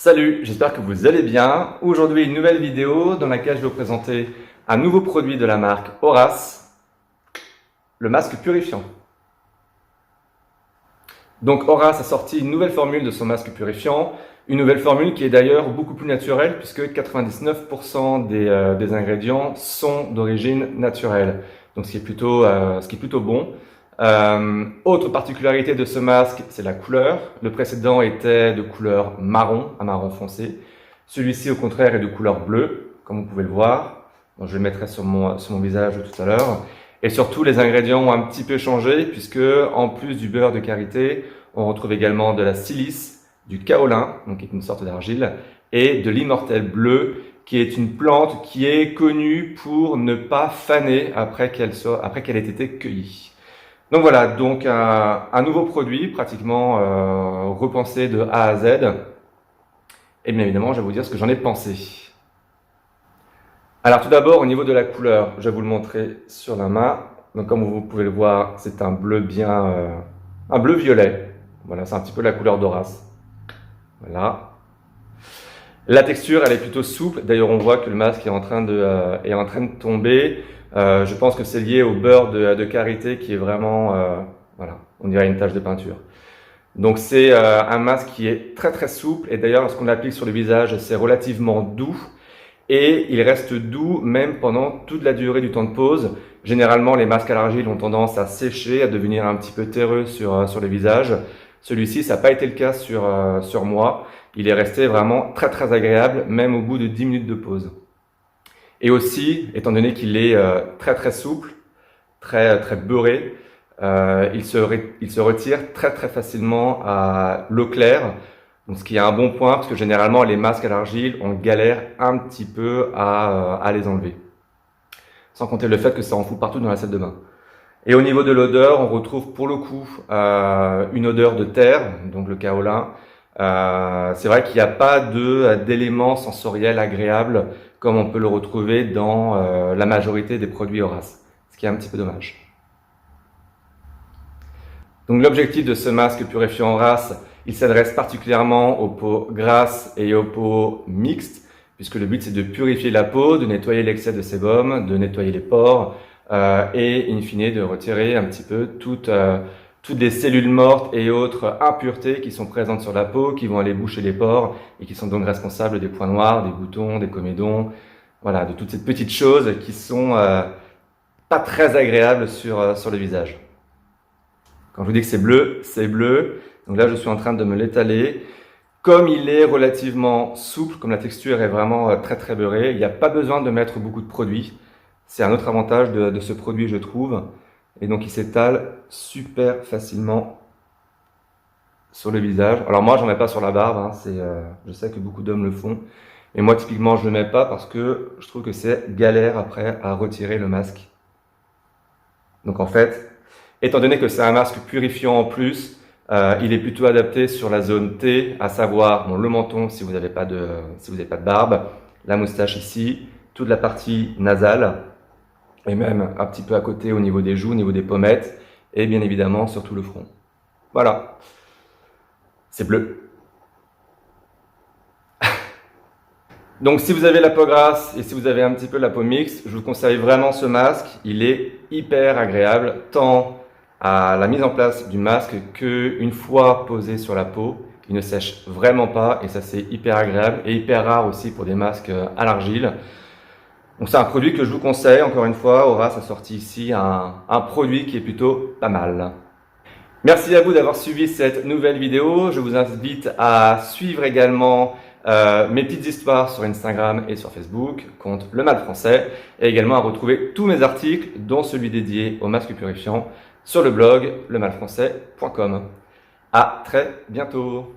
Salut, j'espère que vous allez bien. Aujourd'hui, une nouvelle vidéo dans laquelle je vais vous présenter un nouveau produit de la marque Horace, le masque purifiant. Donc Horace a sorti une nouvelle formule de son masque purifiant, une nouvelle formule qui est d'ailleurs beaucoup plus naturelle puisque 99% des ingrédients sont d'origine naturelle. Donc ce qui est plutôt bon. Autre particularité de ce masque, c'est la couleur. Le précédent était de couleur marron, un marron foncé. Celui-ci, au contraire, est de couleur bleue, comme vous pouvez le voir. Bon, je le mettrai sur mon visage tout à l'heure. Et surtout, les ingrédients ont un petit peu changé, puisque en plus du beurre de karité, on retrouve également de la silice, du kaolin, donc qui est une sorte d'argile, et de l'immortelle bleu, qui est une plante qui est connue pour ne pas faner après qu'elle ait été cueillie. Donc voilà, donc un nouveau produit pratiquement repensé de A à Z. Et bien évidemment, je vais vous dire ce que j'en ai pensé. Alors tout d'abord, au niveau de la couleur, je vais vous le montrer sur la main. Donc comme vous pouvez le voir, c'est un bleu un bleu violet. Voilà, c'est un petit peu la couleur d'Horace. Voilà. La texture, elle est plutôt souple. D'ailleurs, on voit que le masque est en train de tomber. Je pense que c'est lié au beurre de karité qui est vraiment, voilà, on dirait une tache de peinture. Donc c'est un masque qui est très très souple et d'ailleurs lorsqu'on l'applique sur le visage, c'est relativement doux et il reste doux même pendant toute la durée du temps de pose. Généralement, les masques à l'argile ont tendance à sécher, à devenir un petit peu terreux sur le visage. Celui-ci, ça n'a pas été le cas sur moi. Il est resté vraiment très très agréable, même au bout de 10 minutes de pose. Et aussi, étant donné qu'il est très très souple, très très beurré, il se retire très très facilement à l'eau claire, donc ce qui est un bon point parce que généralement les masques à l'argile, on galère un petit peu à les enlever. Sans compter le fait que ça en fout partout dans la salle de bain. Et au niveau de l'odeur, on retrouve pour le coup une odeur de terre, donc le kaolin. C'est vrai qu'il n'y a pas d'éléments sensoriels agréables comme on peut le retrouver dans la majorité des produits Horace, ce qui est un petit peu dommage. Donc l'objectif de ce masque purifiant Horace, il s'adresse particulièrement aux peaux grasses et aux peaux mixtes, puisque le but c'est de purifier la peau, de nettoyer l'excès de sébum, de nettoyer les pores et in fine de retirer un petit peu toutes les cellules mortes et autres impuretés qui sont présentes sur la peau, qui vont aller boucher les pores et qui sont donc responsables des points noirs, des boutons, des comédons, voilà, de toutes ces petites choses qui sont pas très agréables sur le visage. Quand je vous dis que c'est bleu, c'est bleu. Donc là, je suis en train de me l'étaler. Comme il est relativement souple, comme la texture est vraiment très très beurrée, il n'y a pas besoin de mettre beaucoup de produit. C'est un autre avantage de ce produit, je trouve. Et donc, il s'étale super facilement sur le visage. Alors moi, j'en mets pas sur la barbe. Hein, je sais que beaucoup d'hommes le font. Et moi, typiquement, je le mets pas parce que je trouve que c'est galère après à retirer le masque. Donc en fait, étant donné que c'est un masque purifiant en plus, il est plutôt adapté sur la zone T, à savoir bon, le menton si vous n'avez pas de barbe, la moustache ici, toute la partie nasale, et même un petit peu à côté au niveau des joues, au niveau des pommettes, et bien évidemment sur tout le front. Voilà, c'est bleu. Donc si vous avez la peau grasse et si vous avez un petit peu la peau mixte, je vous conseille vraiment ce masque. Il est hyper agréable, tant à la mise en place du masque qu'une fois posé sur la peau, il ne sèche vraiment pas et ça c'est hyper agréable et hyper rare aussi pour des masques à l'argile. Donc c'est un produit que je vous conseille, encore une fois, Horace a sorti ici un produit qui est plutôt pas mal. Merci à vous d'avoir suivi cette nouvelle vidéo. Je vous invite à suivre également mes petites histoires sur Instagram et sur Facebook, compte Le Mal Français, et également à retrouver tous mes articles, dont celui dédié au masque purifiant, sur le blog lemalfrançais.com. À très bientôt.